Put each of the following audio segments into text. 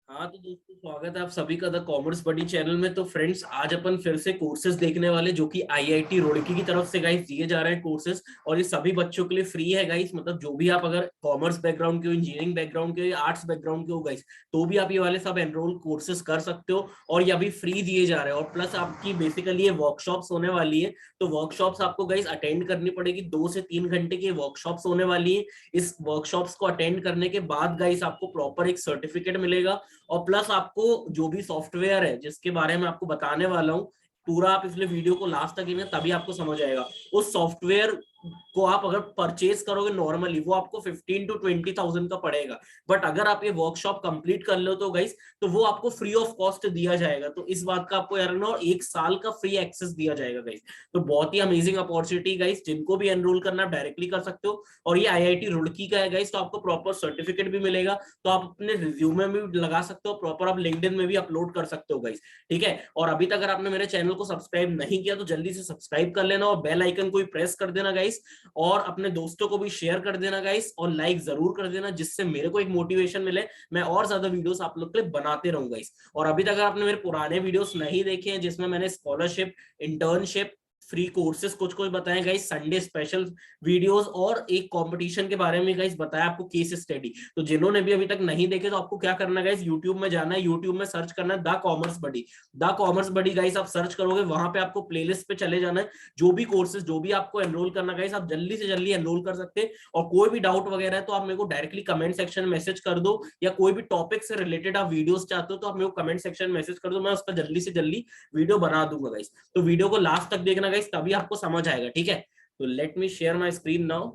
हाँ तो दोस्तों, स्वागत है आप सभी का द कॉमर्स बडी चैनल में। तो फ्रेंड्स, आज अपन फिर से कोर्सेज देखने वाले जो कि आईआईटी रुड़की की तरफ से गाइस दिए जा रहे हैं कोर्सेज। और ये सभी बच्चों के लिए फ्री है गाइस। मतलब जो भी आप अगर कॉमर्स बैकग्राउंड के हो, इंजीनियरिंग बैकग्राउंड के हो या आर्ट्स बैकग्राउंड के हो गाइस, तो भी आप ये वाले सब एनरोल कोर्सेज कर सकते हो। और ये अभी फ्री दिए जा रहे हैं। और प्लस आपकी बेसिकली ये वर्कशॉप्स होने वाली है। तो वर्कशॉप्स आपको गाइस अटेंड करनी पड़ेगी। 2 से 3 घंटे की वर्कशॉप्स होने वाली है। इस वर्कशॉप्स को अटेंड करने के बाद गाइस आपको प्रॉपर एक सर्टिफिकेट मिलेगा। और प्लस आपको जो भी सॉफ्टवेयर है जिसके बारे में आपको बताने वाला हूँ, पूरा आप इसलिए वीडियो को लास्ट तक देखेंगे तभी आपको समझ आएगा। उस सॉफ्टवेयर को आप अगर परचेज करोगे नॉर्मली, वो आपको 15 to 20,000 का पड़ेगा। बट अगर आप ये वर्कशॉप कंप्लीट कर लो तो गाइस, तो वो आपको फ्री ऑफ कॉस्ट दिया जाएगा। तो इस बात का आपको यार ना, 1 साल का फ्री एक्सेस दिया जाएगा गाइस। तो बहुत ही अमेजिंग अपॉर्चुनिटी गाइस। जिनको भी एनरोल करना डायरेक्टली कर सकते हो। और ये आईआईटी रुड़की का है गाइस, तो आपको प्रॉपर सर्टिफिकेट भी मिलेगा। तो आप अपने रिज्यूमे में भी लगा सकते हो, प्रॉपर आप लिंक्डइन में भी अपलोड कर सकते हो गाइस। ठीक है। और अभी तक अगर आपने मेरे चैनल को सब्सक्राइब नहीं किया तो जल्दी से सब्सक्राइब कर लेना और बेल आइकन को भी प्रेस कर देना गाइस। और अपने दोस्तों को भी शेयर कर देना गाइस, और लाइक जरूर कर देना, जिससे मेरे को एक मोटिवेशन मिले, मैं और ज्यादा वीडियोस आप लोग के लिए बनाते रहूंगा गाइस। और अभी तक अगर आपने मेरे पुराने वीडियोस नहीं देखे हैं जिसमें मैंने स्कॉलरशिप, इंटर्नशिप, फ्री कोर्सेज कुछ कुछ बताए गाइस, संडे स्पेशल वीडियोस और एक कंपटीशन के बारे में गाइस बताया आपको, केस स्टडी, तो जिन्होंने भी अभी तक नहीं देखे तो आपको क्या करना है गाइस, यूट्यूब में जाना है, यूट्यूब में सर्च करना है the commerce buddy. The commerce buddy guys आप सर्च करोगे, वहां पे आपको प्लेलिस्ट पे चले जाना है। जो भी कोर्सेज, जो भी आपको एनरोल करना गाइस, आप जल्दी से जल्दी एनरोल कर सकते हैं। और कोई भी डाउट वगैरह है तो आप मेरे को डायरेक्टली कमेंट सेक्शन में मैसेज कर दो, या कोई भी टॉपिक से रिलेटेड आप वीडियोस चाहते हो तो आप मेरे को कमेंट सेक्शन में मैसेज कर दो, मैं उसका जल्दी से जल्दी वीडियो बना दूंगा गाइस। तो वीडियो को लास्ट तक देखना गाइस, तभी आपको समझ आएगा। ठीक है। तो let me share my screen now.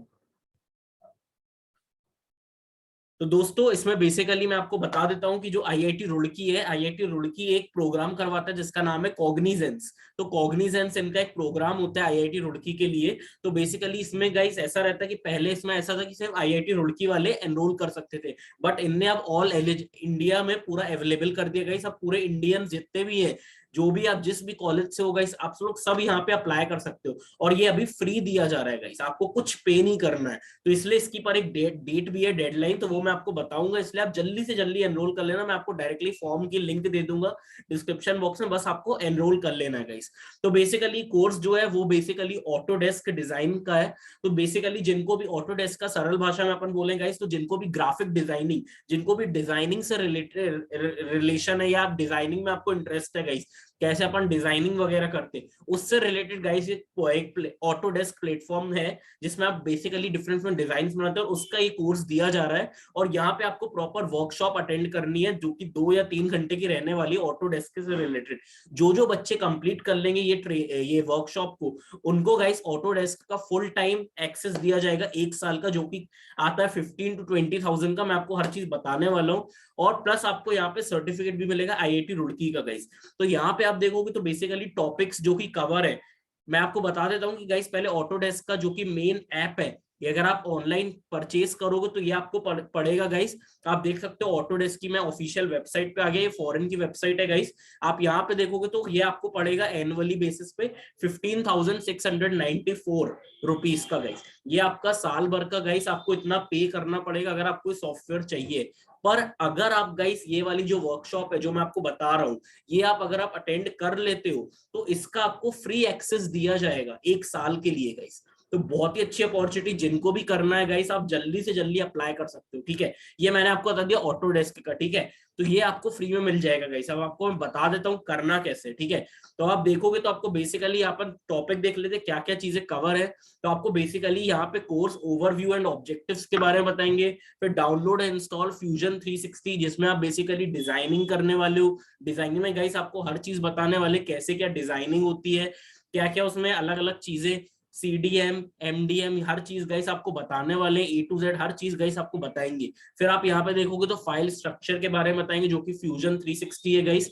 तो दोस्तों, इसमें बेसिकली मैं आपको बता देता हूं कि जो आईआईटी रुड़की है, आईआईटी रुड़की एक प्रोग्राम करवाता है जिसका नाम है कॉग्निजेंस। तो कॉग्निजेंस इनका एक प्रोग्राम होता है आईआईटी रुड़की के लिए। तो बेसिकली इसमें गाइस ऐसा रहता है कि पहले इसमें ऐसा था कि सिर्फ आईआईटी रुड़की वाले एनरोल कर सकते थे। बट इनने अब ऑल इंडिया में पूरा अवेलेबल कर दिया गाइस। अब पूरे इंडियन जितने भी है, जो भी आप जिस भी कॉलेज से हो गाइस, आप लोग सब यहाँ पे अप्लाई कर सकते हो। और ये अभी फ्री दिया जा रहा है गाइस, आपको कुछ पे नहीं करना है। तो इसलिए इसकी पर एक डेट भी है, डेडलाइन, तो वो मैं आपको बताऊंगा। इसलिए आप जल्दी से जल्दी एनरोल कर लेना। मैं आपको डायरेक्टली फॉर्म की लिंक दे दूंगा डिस्क्रिप्शन बॉक्स में, बस आपको एनरोल कर लेना है गाइस। तो बेसिकली कोर्स जो है वो बेसिकली ऑटोडेस्क डिजाइन का है। तो बेसिकली जिनको भी ऑटोडेस्क का सरल भाषा में अपन बोलेंगे गाइस, तो जिनको भी ग्राफिक डिजाइनिंग, जिनको भी डिजाइनिंग से रिलेटेड रिलेशन है, या डिजाइनिंग में आपको इंटरेस्ट है गाइस, कैसे अपन डिजाइनिंग वगैरह करते, उससे रिलेटेड गाइस एक ऑटोडेस्क प्लेटफॉर्म है जिसमें आप बेसिकली डिफरेंट डिजाइन बनाते हो, उसका ये कोर्स दिया जा रहा है। और यहाँ पे आपको प्रॉपर वर्कशॉप अटेंड करनी है जो कि 2 या 3 घंटे की रहने वाली है, ऑटोडेस्क से रिलेटेड। जो जो बच्चे कंप्लीट कर लेंगे ये वर्कशॉप को, उनको गाइस ऑटोडेस्क का फुल टाइम एक्सेस दिया जाएगा 1 साल का, जो कि आता है 15 to 20,000 का। मैं आपको हर चीज बताने वाला हूँ। और प्लस आपको यहाँ पे सर्टिफिकेट भी मिलेगा आईआईटी रुड़की का गाइस। तो यहाँ पे आप देखोगे तो बेसिकली टॉपिक्स जो कि कवर है, मैं आपको बता देता हूँ कि गाइस पहले ऑटोडेस्क का जो कि मेन ऐप है, ये अगर आप ऑनलाइन परचेज करोगे तो ये आपको पड़ेगा गाइस। आप देख सकते हो ऑटोडेस्क की मैं ऑफिशियल वेबसाइट पे आ गया, ये फॉरेन की वेबसाइट है गाइस। आप यहाँ पे देखोगे तो ये आपको पड़ेगा एनुअली बेसिस पे 15,694 रुपीज का गाइस। ये आपका साल भर का गाइस, आपको इतना पे करना पड़ेगा अगर आपको सॉफ्टवेयर चाहिए। पर अगर आप गाइस ये वाली जो वर्कशॉप है जो मैं आपको बता रहा हूँ, ये आप अगर आप अटेंड कर लेते हो तो इसका आपको फ्री एक्सेस दिया जाएगा 1 साल के लिए गाइस। तो बहुत ही अच्छी अपॉर्चुनिटी, जिनको भी करना है गाइस आप जल्दी से जल्दी अप्लाई कर सकते हो। ठीक है। ये मैंने आपको बता दिया ऑटोडेस्क का। ठीक है। तो ये आपको फ्री में मिल जाएगा गाइस। अब आपको मैं बता देता हूँ करना कैसे। ठीक है। तो आप देखोगे तो आपको बेसिकली अपन टॉपिक देख लेते क्या क्या चीजें कवर है। तो आपको बेसिकली यहाँ पे कोर्स ओवरव्यू एंड ऑब्जेक्टिव्स के बारे में बताएंगे। फिर डाउनलोड एंड इंस्टॉल फ्यूजन 360, जिसमें आप बेसिकली डिजाइनिंग करने वाले हो। डिजाइनिंग में गाइस आपको हर चीज बताने वाले, कैसे क्या डिजाइनिंग होती है, क्या क्या उसमें अलग अलग चीजें, सीडीएम, एमडीएम, हर चीज गाइस आपको बताने वाले, ए टू जेड हर चीज गाइस आपको बताएंगे। फिर आप यहाँ पे देखोगे तो फाइल स्ट्रक्चर के बारे में बताएंगे, जो कि फ्यूजन 360 है गाइस।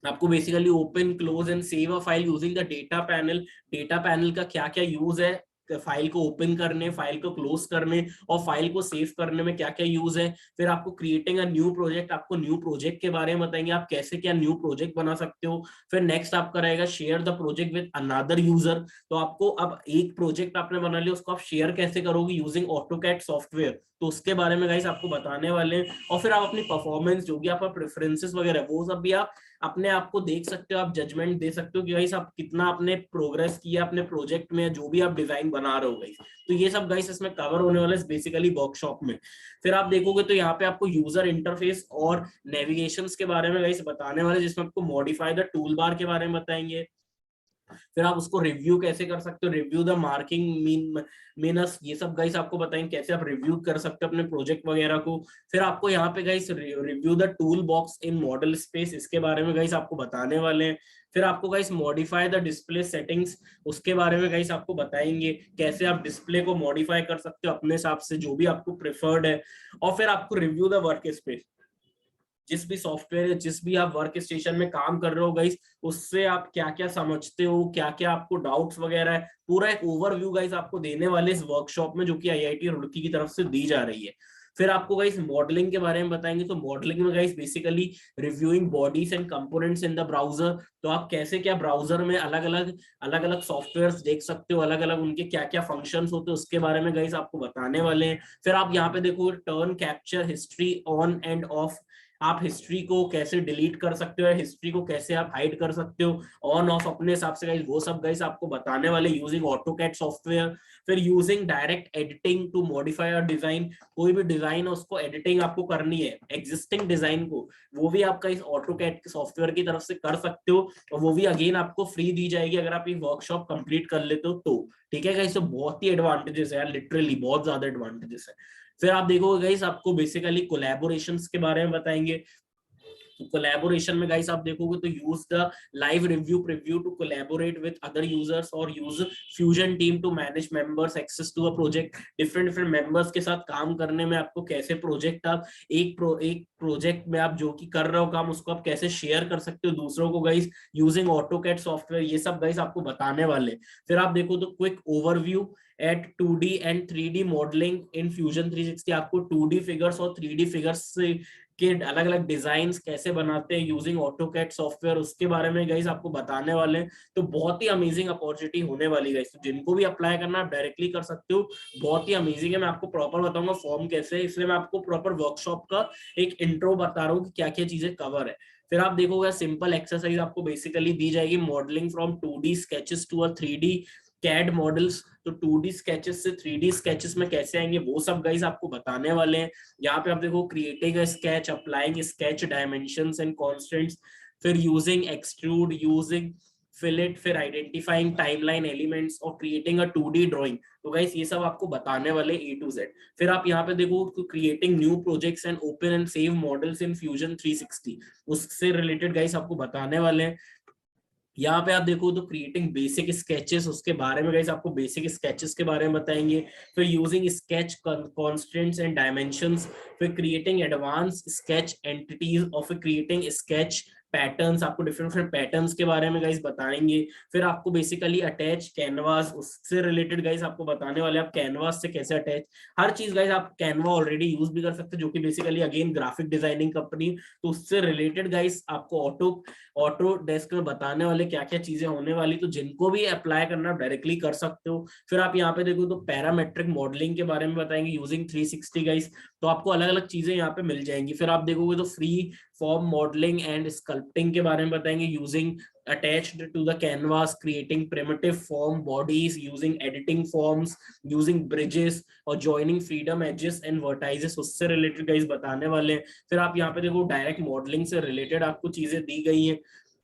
आपको basically open, close and save a file using the data panel, data panel का क्या क्या यूज है, फाइल को ओपन करने, फाइल को क्लोज करने और फाइल को सेव करने में क्या क्या यूज है। फिर आपको क्रिएटिंग अ न्यू प्रोजेक्ट, आपको न्यू प्रोजेक्ट के बारे में बताएंगे, आप कैसे क्या न्यू प्रोजेक्ट बना सकते हो। फिर नेक्स्ट आपका रहेगा share the project with another user, तो आपको अब एक प्रोजेक्ट आपने बना लिया, उसको आप शेयर कैसे करोगे यूजिंग ऑटोकैड सॉफ्टवेयर, तो उसके बारे में गाइस आपको बताने वाले हैं। और फिर आप अपनी परफॉर्मेंस जो भी आपका प्रेफरेंसेस वगैरह वो सब भी आप अपने आप को देख सकते हो, आप जजमेंट दे सकते हो कि गाइस आप कितना आपने प्रोग्रेस किया अपने प्रोजेक्ट में, जो भी आप डिजाइन बना रहे हो गाइस। तो ये सब गाइस इसमें कवर होने वाला है बेसिकली वर्कशॉप में। फिर आप देखोगे तो यहाँ पे आपको यूजर इंटरफेस और नेविगेशंस के बारे में गाइस बताने वाले, जिसमें आपको मॉडिफाई द टूल बार के बारे में बताएंगे। फिर आप उसको रिव्यू कैसे कर सकते हो, रिव्यू द मार्किंग मीनस, ये सब गाइस आपको बताएंगे कैसे आप रिव्यू कर सकते हो अपने प्रोजेक्ट वगैरह को। फिर आपको यहाँ पे guys review the tool box in model space, इसके बारे में गाइस आपको बताने वाले हैं। फिर आपको guys modify the display settings, उसके बारे में गाइस आपको बताएंगे कैसे आप डिस्प्ले को मॉडिफाई कर सकते हो अपने हिसाब से जो भी आपको प्रेफर्ड है। और फिर आपको रिव्यू द वर्क स्पेस, जिस भी सॉफ्टवेयर, जिस भी आप वर्क स्टेशन में काम कर रहे हो गाइस, उससे आप क्या क्या समझते हो, क्या क्या आपको डाउट्स वगैरह है, पूरा एक ओवरव्यू गाइस आपको देने वाले इस वर्कशॉप में, जो कि आईआईटी रुड़की की तरफ से दी जा रही है। फिर आपको गाइस मॉडलिंग के बारे में बताएंगे, तो मॉडलिंग में guys basically reviewing bodies and components in the browser, तो आप कैसे क्या ब्राउजर में अलग अलग सॉफ्टवेयर्स देख सकते हो, अलग अलग उनके क्या क्या फंक्शंस होते हैं, उसके बारे में गाइस आपको बताने वाले हैं। फिर आप यहाँ पे देखो turn capture history on end of, आप हिस्ट्री को कैसे डिलीट कर सकते हो, हिस्ट्री को कैसे आप हाइड कर सकते हो ऑन ऑफ अपने हिसाब से गाइस, वो सब गाइस आपको बताने वाले यूजिंग ऑटोकैड सॉफ्टवेयर। फिर using direct editing to modify a design, कोई भी डिजाइन है उसको एडिटिंग आपको करनी है एग्जिस्टिंग डिजाइन को, वो भी आपका इस ऑटोकैड सॉफ्टवेयर की तरफ से कर सकते हो, और वो भी अगेन आपको फ्री दी जाएगी अगर आप ये वर्कशॉप कंप्लीट कर लेते हो तो। ठीक है गाइस, तो बहुत ही एडवांटेजेस है, लिटरली बहुत ज्यादा एडवांटेजेस है। फिर आप देखोगे गाइस आपको बेसिकली कोलैबोरेशंस के बारे में बताएंगे, तो कोलैबोरेशन में गाइस आप देखोगे तो use the live review preview to collaborate with other users, और use Fusion team to manage members access to a project, different different members के साथ काम करने में आपको कैसे प्रोजेक्ट आप एक प्रोजेक्ट में आप जो कि कर रहे हो काम, उसको आप कैसे शेयर कर सकते हो दूसरों को गाइस यूजिंग ऑटोकैड सॉफ्टवेयर, ये सब गाइस आपको बताने वाले। फिर आप देखो तो quick overview at 2D and 3D modelling in Fusion 360, आपको 2D फिगर्स और 3D फिगर्स के अलग अलग डिजाइन कैसे बनाते हैं यूजिंग ऑटोकैड सॉफ्टवेयर, उसके बारे में गाइस आपको बताने वाले हैं। तो बहुत ही अमेजिंग अपॉर्चुनिटी होने वाली गाइस, तो जिनको भी अप्लाई करना आप डायरेक्टली कर सकते हो, बहुत ही अमेजिंग है। मैं आपको प्रॉपर बताऊंगा फॉर्म कैसे है, इसलिए मैं आपको प्रॉपर वर्कशॉप का एक इंट्रो बता रहा हूँ कि क्या क्या चीजें कवर है। फिर आप देखोगे सिंपल एक्सरसाइज आपको बेसिकली दी जाएगी, modelling from 2D sketches to a 3D CAD models, तो 2D स्केचेस से 3D स्केचेस में कैसे आएंगे वो सब गाइस आपको बताने वाले हैं। यहाँ पे आप देखो creating a sketch, applying sketch dimensions and constants, फिर यूजिंग एक्सट्रूड, यूजिंग फिलेट, फिर आइडेंटिफाइंग टाइमलाइन एलिमेंट्स और क्रिएटिंग अ 2D ड्राइंग, तो गाइस ये सब आपको बताने वाले A to Z। फिर आप यहाँ पे देखो creating new projects and open and save models in Fusion 360, उससे रिलेटेड गाइस आपको बताने वाले हैं। यहाँ पे आप देखो तो क्रिएटिंग बेसिक स्केचेस, उसके बारे में गाइस आपको बेसिक स्केचेस के बारे में बताएंगे। फिर using sketch constants and dimensions, फिर क्रिएटिंग एडवांस स्केच एंटिटीज, और फिर क्रिएटिंग स्केच पैटर्न्स, आपको डिफरेंट डिफरेंट पैटर्न्स के बारे में गाइस बताएंगे। फिर आपको बेसिकली अटैच कैनवास, उससे रिलेटेड गाइस आपको बताने वाले आप कैनवास से कैसे अटैच, हर चीज गाइस आप कैनवा ऑलरेडी यूज भी कर सकते हैं, जो कि basically again graphic designing company, तो उससे रिलेटेड गाइस आपको ऑटो डेस्क में बताने वाले क्या क्या चीजें होने वाली, तो जिनको भी अप्लाई करना डायरेक्टली कर सकते हो। फिर आप यहाँ पे देखो तो पैरामेट्रिक मॉडलिंग के बारे में बताएंगे यूजिंग 360 गाइस, तो आपको अलग अलग चीजें यहाँ पे मिल जाएंगी। फिर आप देखोगे तो free form modelling and sculpting के बारे में बताएंगे using attached to the canvas, creating primitive form bodies using editing forms, using bridges और joining freedom edges and vertices, उससे रिलेटेड गाइस बताने वाले हैं। फिर आप यहाँ पे देखो डायरेक्ट मॉडलिंग से रिलेटेड आपको चीजें दी गई हैं।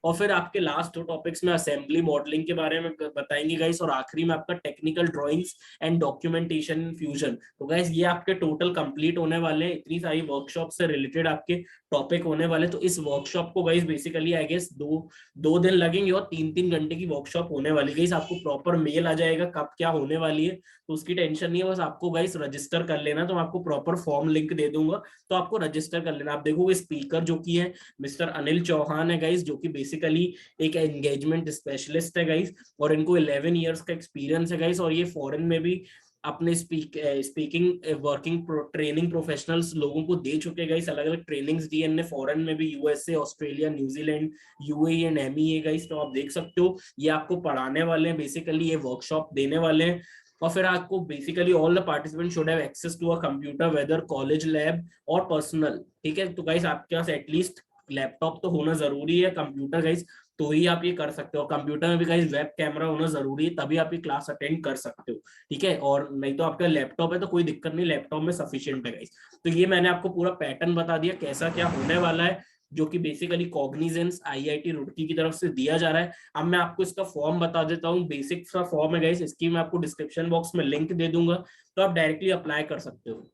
और फिर आपके लास्ट 2 टॉपिक्स में असेंबली मॉडलिंग के बारे में बताएंगे गाइस, और आखिरी में आपका technical drawings and documentation in fusion. तो गाइस ये आपके टोटल कंप्लीट होने वाले हैं, इतनी सारी वर्कशॉप से रिलेटेड आपके टॉपिक होने वाले। तो इस वर्कशॉप को गाइस बेसिकली आई गेस 2 दिन लगेंगे और 3-3 घंटे की वर्कशॉप होने वाली। गाइस आपको प्रॉपर मेल आ जाएगा कब क्या होने वाली है, तो उसकी टेंशन नहीं है, बस आपको गाइस रजिस्टर कर लेना। तो मैं आपको प्रॉपर फॉर्म लिंक दे दूंगा, तो आपको रजिस्टर कर लेना। आप देखोगे स्पीकर जो की है मिस्टर अनिल चौहान है गाइस, जो कि बेसिक बेसिकली एक एंगेजमेंट स्पेशलिस्ट है गाइस, और इनको 11 इयर्स का एक्सपीरियंस है गाइस, और ये फॉरेन में भी अपने स्पीकिंग वर्किंग ट्रेनिंग प्रोफेशनल्स लोगों को दे चुके गाइस, अलग अलग ट्रेनिंग्स दी इनने फॉरेन में भी, USA, Australia, New Zealand, UAE and MEA guys. तो आप देख सकते हो ये आपको पढ़ाने वाले हैं, बेसिकली ये वर्कशॉप देने वाले हैं। और फिर आपको basically all the participant should have access to a computer whether college lab और पर्सनल, ठीक है। तो गाइस आपके पास एटलीस्ट लैपटॉप तो होना जरूरी है, कंप्यूटर गाइस, तो ही आप ये कर सकते हो। कंप्यूटर में भी गाइस वेब कैमरा होना जरूरी है, तभी आप ये क्लास अटेंड कर सकते हो, ठीक है। और नहीं तो आपका लैपटॉप है तो कोई दिक्कत नहीं, लैपटॉप में सफिशिएंट है गाइस। तो ये मैंने आपको पूरा पैटर्न बता दिया कैसा क्या होने वाला है, जो कि बेसिकली कॉग्निजेंस आईआईटी रुड़की की तरफ से दिया जा रहा है। अब मैं आपको इसका फॉर्म बता देता हूँ, बेसिक सा फॉर्म है गाइस, इसकी मैं आपको डिस्क्रिप्शन बॉक्स में लिंक दे दूंगा, तो आप डायरेक्टली अप्लाई कर सकते हो।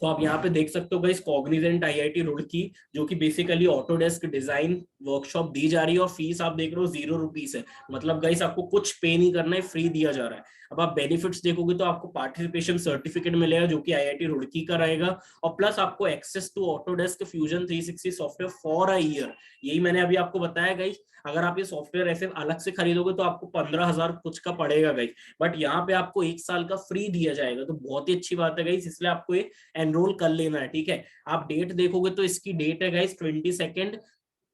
तो आप यहाँ पे देख सकते हो गाइस, कॉग्निजेंट आईआईटी रुड़की, जो कि बेसिकली ऑटोडेस्क डिजाइन वर्कशॉप दी जा रही है, और फीस आप देख रहे हो 0 रुपीज है, मतलब गाइस आपको कुछ पे नहीं करना है, फ्री दिया जा रहा है। अब आप बेनिफिट्स देखोगे तो आपको पार्टिसिपेशन सर्टिफिकेट मिलेगा जो कि आईआईटी रुड़की का रहेगा, और प्लस आपको access to Autodesk Fusion 360 software for a year. यही मैंने अभी आपको बताया गाइस, अगर आप ये सॉफ्टवेयर ऐसे अलग से खरीदोगे तो आपको 15,000 कुछ का पड़ेगा गाइस, बट यहाँ पे आपको 1 साल का फ्री दिया जाएगा, तो बहुत ही अच्छी बात है गाइस, इसलिए आपको ये एनरोल कर लेना है, ठीक है। आप डेट देखोगे तो इसकी डेट है गाइस 22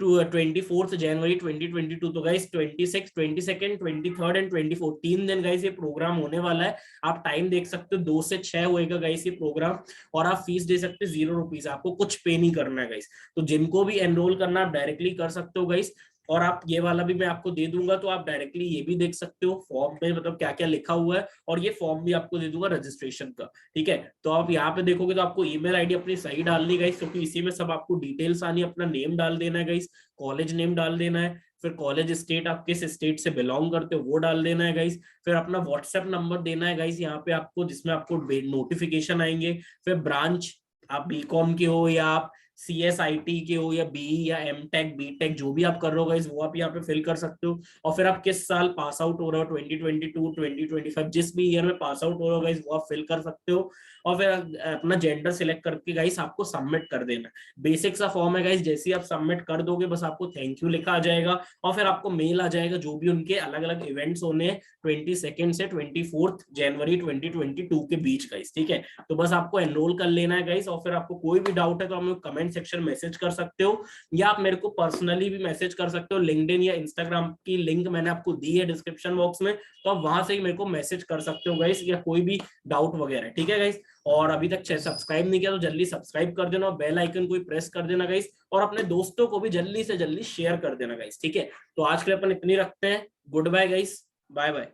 टू 24 जनवरी 2022। तो गाइस 26, 22, 23 एंड 24 3 दिन गाइस ये प्रोग्राम होने वाला है। आप टाइम देख सकते हो 2 से 6 होएगा गाइस ये प्रोग्राम, और आप फीस दे सकते हो 0 रुपीज, आपको कुछ पे नहीं करना है गाइस। तो जिनको भी एनरोल करना आप डायरेक्टली कर सकते हो गाइस, और आप ये वाला भी मैं आपको दे दूंगा, तो आप डायरेक्टली ये भी देख सकते हो फॉर्म में मतलब क्या क्या लिखा हुआ है, और ये फॉर्म भी आपको दे दूंगा रजिस्ट्रेशन का, ठीक है। तो आप यहाँ पे देखोगे तो आपको ईमेल आईडी अपनी सही डालनी गाइस, क्योंकि इसी में सब आपको डिटेल्स आनी, अपना नेम डाल देना है गाइस, कॉलेज नेम डाल देना है, फिर कॉलेज स्टेट आप किस स्टेट से बिलोंग करते हो वो डाल देना है गाइस, फिर अपना व्हाट्सएप नंबर देना है गाइस यहाँ पे आपको, जिसमें आपको नोटिफिकेशन आएंगे, फिर ब्रांच आप बीकॉम के हो या आप CSIT के हो या बी या M.Tech B.Tech जो भी आप कर रहे हो गाइस, वो आप यहाँ पे फिल कर सकते हो। और फिर आप किस साल पास आउट हो रहे हो, 2022 2025 जिस भी ईयर में पास आउट हो रहे हो गाइस, वो आप फिल कर सकते हो। और फिर अपना जेंडर सिलेक्ट करके गाइस आपको सबमिट कर देना है। बेसिक सा फॉर्म है गाइस, जैसे ही आप सबमिट कर दोगे बस आपको थैंक यू लिखा आ जाएगा, और फिर आपको मेल आ जाएगा जो भी उनके अलग अलग इवेंट्स होने हैं 22 से 24 जनवरी 2022 के बीच गाइस, ठीक है। तो बस आपको एनरोल कर लेना है गाइस, और फिर आपको कोई भी डाउट है तो हमें कमेंट सेक्शन मैसेज कर सकते हो, या आप मेरे को पर्सनली भी मैसेज कर सकते हो। लिंक्डइन या इंस्टाग्राम की लिंक मैंने आपको दी है डिस्क्रिप्शन बॉक्स में, तो आप वहां से ही मेरे को मैसेज कर सकते हो गाइस, या कोई भी डाउट वगैरह, ठीक है गाइस। और अभी तक सब्सक्राइब नहीं किया तो जल्दी सब्सक्राइब कर देना, और बेल आइकन को प्रेस कर देना गाइस, और अपने दोस्तों को भी जल्दी से जल्दी शेयर कर देना गाइस, ठीक है। तो आज के लिए अपन इतनी रखते हैं, goodbye guys, bye bye.